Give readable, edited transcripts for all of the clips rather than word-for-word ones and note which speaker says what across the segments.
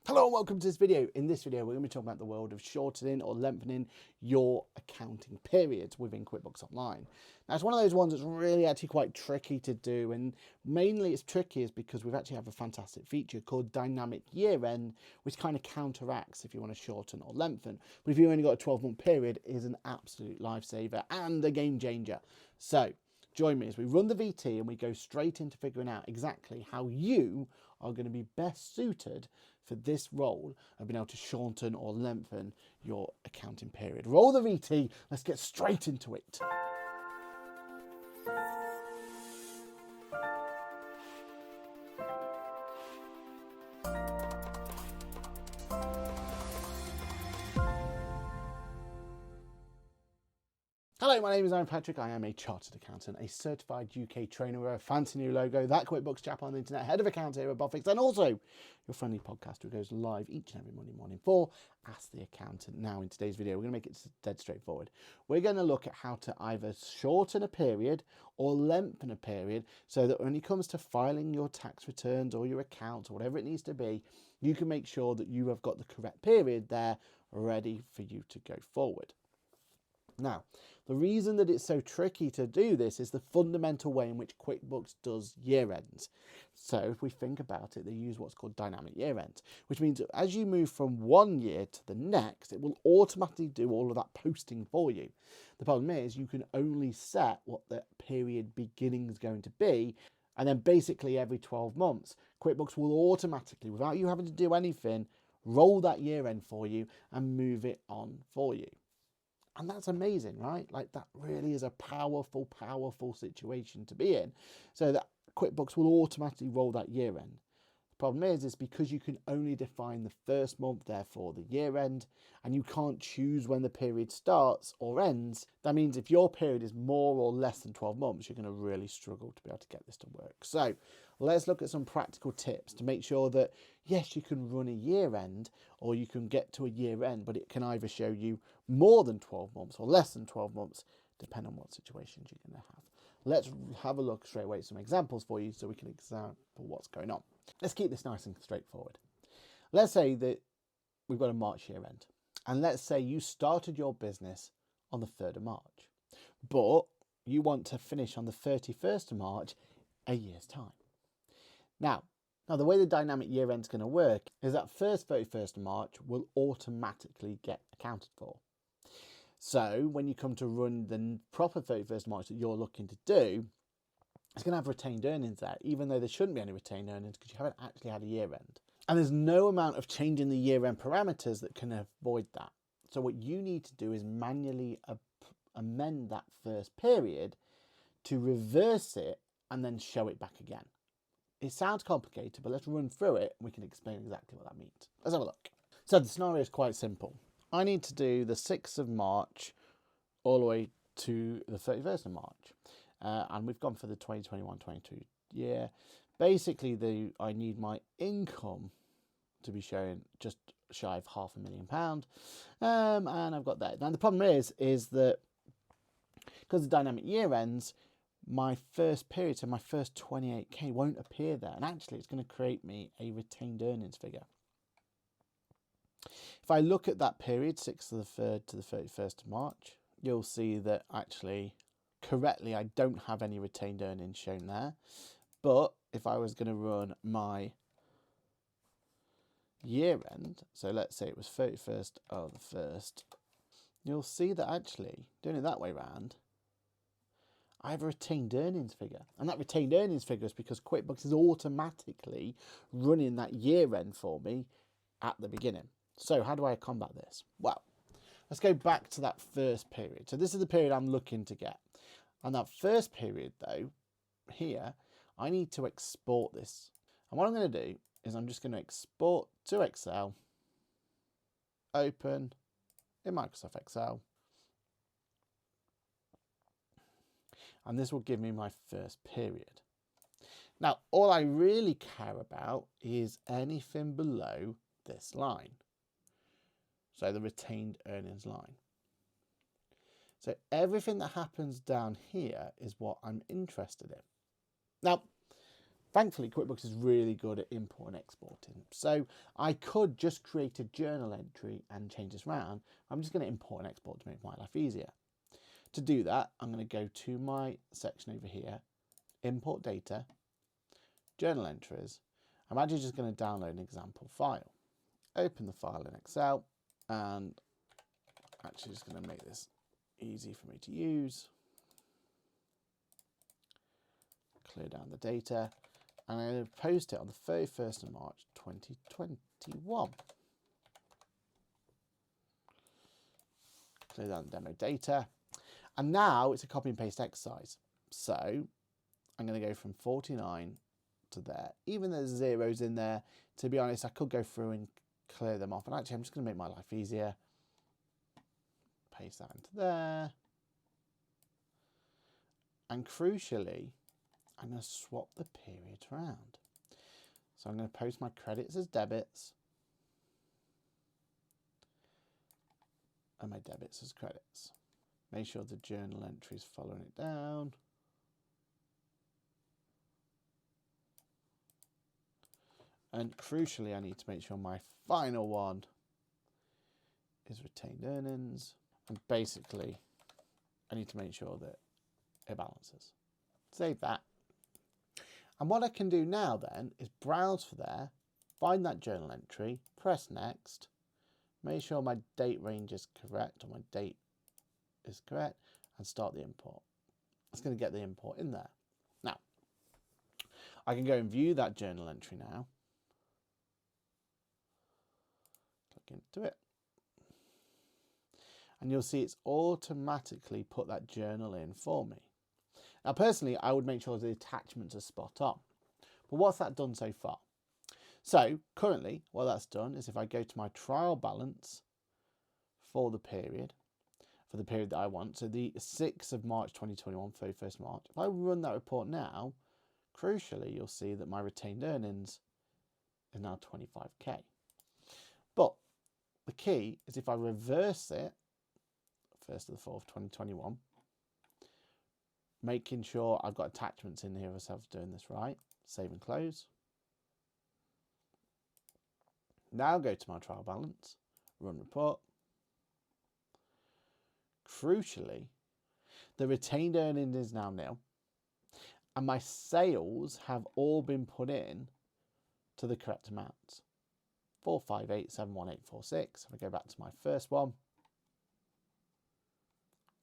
Speaker 1: Hello and welcome to this video. In this video, we're going to be talking about the world of shortening or lengthening your accounting periods within QuickBooks Online. Now, it's one of those ones that's really actually quite tricky to do, and mainly it's tricky is because we've actually have a fantastic feature called dynamic year end, which kind of counteracts if you want to shorten or lengthen. But if you've only got a 12-month period, it is an absolute lifesaver and a game changer. So join me as we run the VT and we go straight into figuring out exactly how you are going to be best suited for this role of being able to shorten or lengthen your accounting period. Roll the VT, let's get straight into it. Hello, my name is Patrick. I am a chartered accountant, a certified UK trainer with a fancy new logo, that QuickBooks chap on the internet, head of accounts here at Buffix, and also your friendly podcast who goes live each and every Monday morning for Ask the Accountant. Now, in today's video, we're going to make it dead straightforward. We're going to look at how to either shorten a period or lengthen a period so that when it comes to filing your tax returns or your accounts or whatever it needs to be, you can make sure that you have got the correct period there ready for you to go forward. Now, the reason that it's so tricky to do this is the fundamental way in which QuickBooks does year ends. So if we think about it, they use what's called dynamic year ends, which means that as you move from one year to the next, it will automatically do all of that posting for you. The problem is you can only set what the period beginning is going to be, and then basically every 12 months, QuickBooks will automatically, without you having to do anything, roll that year end for you and move it on for you. And that's amazing, right? Like, that really is a powerful, powerful situation to be in. So that QuickBooks will automatically roll that year end. The problem is because you can only define the first month, therefore the year end, and you can't choose when the period starts or ends. That means if your period is more or less than 12 months, you're going to really struggle to be able to get this to work. So let's look at some practical tips to make sure that, yes, you can run a year end or you can get to a year end, but it can either show you more than 12 months or less than 12 months, depending on what situations you're going to have. Let's have a look straight away at some examples for you so we can example what's going on. Let's keep this nice and straightforward. Let's say that we've got a March year end, and let's say you started your business on the 3rd of March, but you want to finish on the 31st of March a year's time. Now, the way the dynamic year end is going to work is that first 31st of March will automatically get accounted for. So when you come to run the proper 31st of March that you're looking to do, it's going to have retained earnings there, even though there shouldn't be any retained earnings because you haven't actually had a year end. And there's no amount of changing the year end parameters that can avoid that. So what you need to do is manually amend that first period to reverse it and then show it back again. It sounds complicated, but let's run through it and we can explain exactly what that means. Let's have a look. So the scenario is quite simple. I need to do the 6th of March all the way to the 31st of March. And we've gone for the 2021-22 year. Basically, I need my income to be showing just shy of £500,000. And I've got that. Now, the problem is that because the dynamic year ends, my first period, so my first 28k won't appear there. And actually, it's going to create me a retained earnings figure. If I look at that period, 6th of the 3rd to the 31st of March, you'll see that actually, correctly, I don't have any retained earnings shown there. But if I was going to run my year end, so let's say it was 31st of the 1st, you'll see that actually, doing it that way round, I have a retained earnings figure. And that retained earnings figure is because QuickBooks is automatically running that year end for me at the beginning. So how do I combat this? Well, let's go back to that first period. So this is the period I'm looking to get. And that first period, though, here, I need to export this. And what I'm going to do is I'm just going to export to Excel, open in Microsoft Excel. And this will give me my first period. Now, all I really care about is anything below this line. So the retained earnings line. So everything that happens down here is what I'm interested in. Now, Thankfully, QuickBooks is really good at import and exporting. So I could just create a journal entry and change this around. I'm just going to import and export to make my life easier. To do that, I'm going to go to my section over here, import data, journal entries. I'm actually just going to download an example file. Open the file in Excel, and actually just going to make this easy for me to use. Clear down the data, and I'm going to post it on the 31st of March 2021. Clear down the demo data, and now it's a copy and paste exercise. So I'm going to go from 49 to there. Even though there's zeros in there, to be honest, I could go through and clear them off, and actually I'm just going to make my life easier. Paste that into there, and crucially, I'm going to swap the periods around. So I'm going to post my credits as debits and my debits as credits. Make sure the journal entry is following it down. And crucially, I need to make sure my final one is retained earnings. And basically, I need to make sure that it balances. Save that. And what I can do now then is browse for there, find that journal entry, press next, make sure my date range is correct, or my date is correct, and start the import. It's going to get the import in there. Now, I can go and view that journal entry now. Click into it. And you'll see it's automatically put that journal in for me. Now, personally, I would make sure the attachments are spot on. But what's that done so far? So, currently, what that's done is if I go to my trial balance for the period that I want, so the 6th of March 2021, 31st March, if I run that report now, crucially, you'll see that my retained earnings is now 25k. But the key is if I reverse it, 1st of the 4th, 2021, making sure I've got attachments in here as I was doing this right. Save and close. Now go to my trial balance, run report. Crucially, the retained earnings is now nil, and my sales have all been put in to the correct amounts. 458,71846. If I go back to my first one,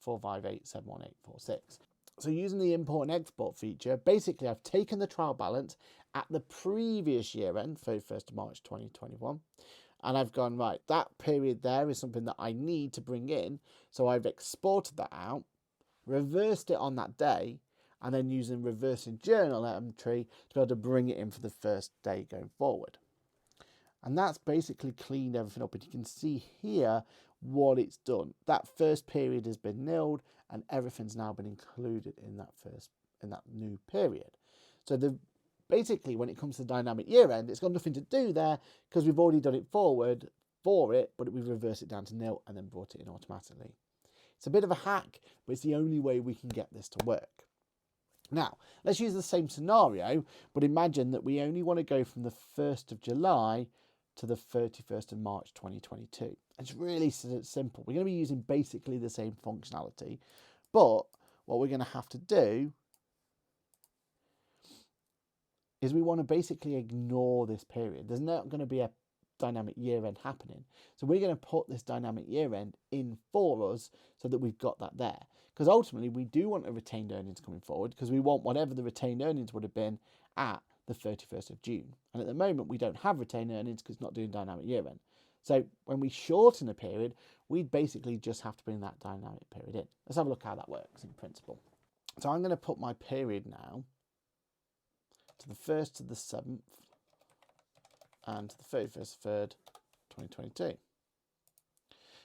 Speaker 1: 458,71846. So using the import and export feature, basically I've taken the trial balance at the previous year end, 31st of March 2021, and I've gone, right, that period there is something that I need to bring in. So I've exported that out, reversed it on that day, and then using reversing journal entry to be able to bring it in for the first day going forward. And that's basically cleaned everything up. And you can see here what it's done. That first period has been nilled, and everything's now been included in that new period. So basically, when it comes to dynamic year end, it's got nothing to do there because we've already done it forward for it, but we've reversed it down to nil and then brought it in automatically. It's a bit of a hack, but it's the only way we can get this to work. Now, let's use the same scenario, but imagine that we only want to go from the 1st of July to the 31st of March 2022. It's really simple. We're going to be using basically the same functionality, but what we're going to have to do is we want to basically ignore this period. There's not going to be a dynamic year end happening. So we're going to put this dynamic year end in for us so that we've got that there. Because ultimately we do want a retained earnings coming forward because we want whatever the retained earnings would have been at the 31st of June. And at the moment we don't have retained earnings because it's not doing dynamic year end. So when we shorten a period, we basically just have to bring that dynamic period in. Let's have a look how that works in principle. So I'm going to put my period now to the 1st to the 7th and to the 31st of 3rd, 2022.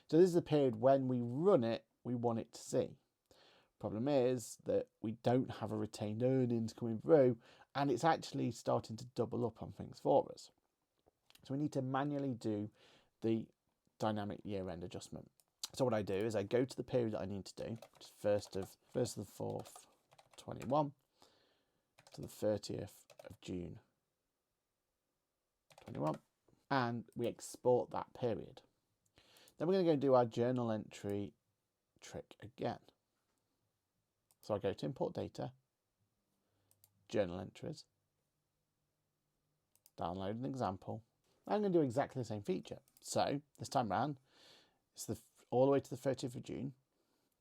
Speaker 1: So this is the period when we run it, we want it to see. Problem is that we don't have a retained earnings coming through, and it's actually starting to double up on things for us. So we need to manually do the dynamic year end adjustment. So what I do is I go to the period that I need to do, which is 1st of the 4th, 21 to the 30th of June 21. And we export that period. Then we're going to go and do our journal entry trick again. So I go to import data, journal entries, download an example. I'm going to do exactly the same feature. So this time around, it's all the way to the 30th of June.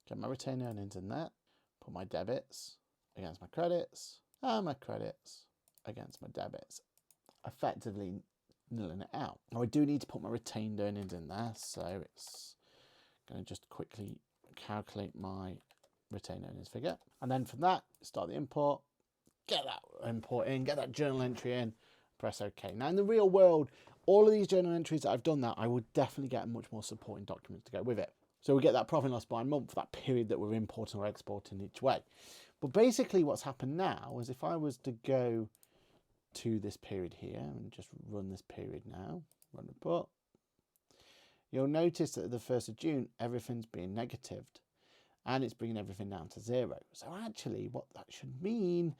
Speaker 1: Get my retained earnings in there, put my debits against my credits, and my credits against my debits, effectively nulling it out. Now I do need to put my retained earnings in there, so it's going to just quickly calculate my retained earnings figure. And then from that, start the import, get that import in, get that journal entry in, press OK. Now in the real world, all of these journal entries that I've done that, I would definitely get much more supporting documents to go with it. So we get that profit and loss by month for that period that we're importing or exporting each way. But basically what's happened now is if I was to go to this period here and just run this period now, run report, you'll notice that at the 1st of June, everything's being negatived and it's bringing everything down to 0. So actually what that should mean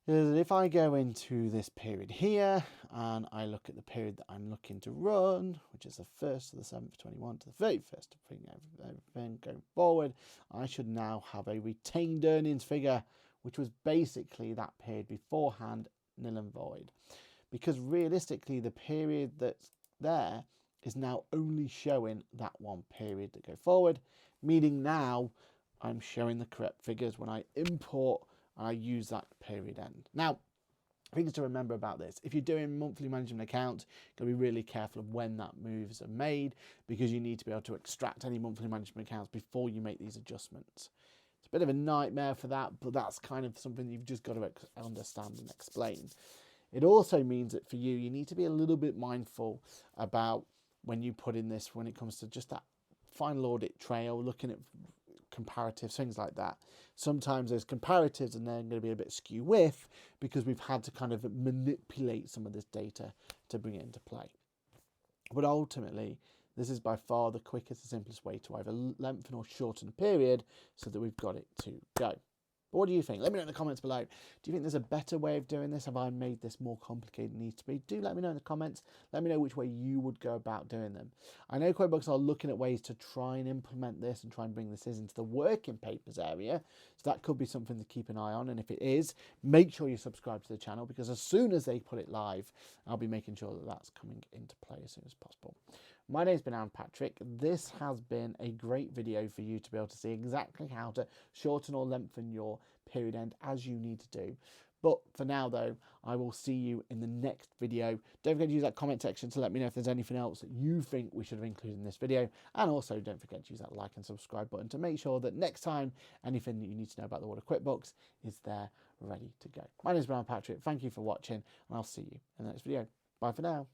Speaker 1: is that if I go into this period here and I look at the period that I'm looking to run, which is the 1st to the 7th, 21 to the 31st, to bring everything going forward, I should now have a retained earnings figure, which was basically that period beforehand, nil and void. Because realistically, the period that's there is now only showing that one period to go forward, meaning now I'm showing the correct figures when I import and I use that period end. Now, things to remember about this: if you're doing monthly management accounts, you've got to be really careful of when that moves are made, because you need to be able to extract any monthly management accounts before you make these adjustments. It's a bit of a nightmare for that, but that's kind of something you've just got to understand and explain. It also means that for you, you need to be a little bit mindful about when you put in this, when it comes to just that final audit trail, looking at comparatives, things like that. Sometimes those comparatives are then going to be a bit skew with, because we've had to kind of manipulate some of this data to bring it into play. But ultimately, this is by far the quickest and simplest way to either lengthen or shorten a period so that we've got it to go. But what do you think? Let me know in the comments below. Do you think there's a better way of doing this? Have I made this more complicated than it needs to be? Do let me know in the comments. Let me know which way you would go about doing them. I know QuickBooks are looking at ways to try and implement this and try and bring this into the working papers area. So that could be something to keep an eye on. And if it is, make sure you subscribe to the channel, because as soon as they put it live, I'll be making sure that that's coming into play as soon as possible. My name's been Aaron Patrick. This has been a great video for you to be able to see exactly how to shorten or lengthen your period end as you need to do. But for now though, I will see you in the next video. Don't forget to use that comment section to let me know if there's anything else that you think we should have included in this video. And also don't forget to use that like and subscribe button to make sure that next time anything that you need to know about the world of QuickBooks is there ready to go. My name is Aaron Patrick. Thank you for watching, and I'll see you in the next video. Bye for now.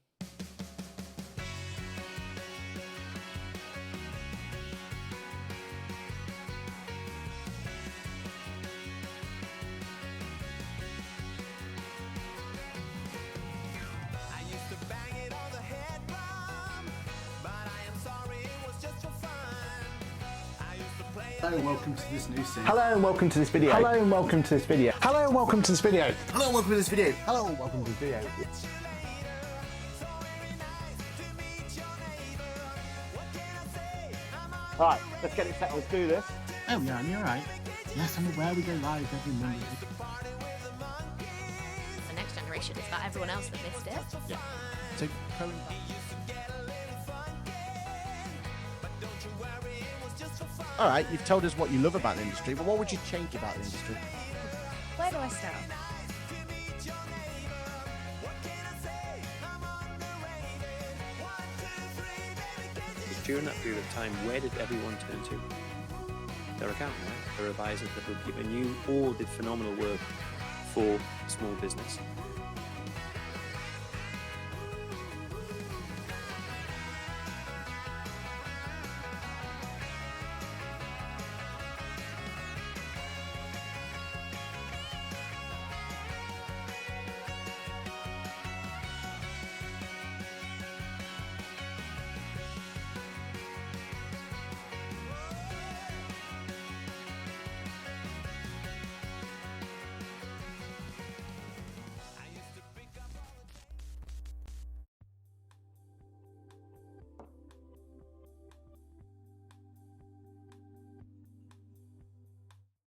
Speaker 1: Hello and welcome to this new series.
Speaker 2: Hello and welcome to this video.
Speaker 1: Hello and welcome to this video.
Speaker 2: Hello and welcome to this video.
Speaker 1: Hello and welcome to this video. Hello and welcome to this video.
Speaker 2: Right, let's get it set. Let's do this.
Speaker 1: Oh yeah, you're right. Yes, I'm aware we go live every Monday.
Speaker 3: The next generation is about everyone else that missed it.
Speaker 1: Yeah. So current. All right, you've told us what you love about the industry, but what would you change about the industry?
Speaker 3: Where do I start?
Speaker 4: During that period of time, where did everyone turn to? Their accountant, their advisor, the bookkeeper, knew all did phenomenal work for small business.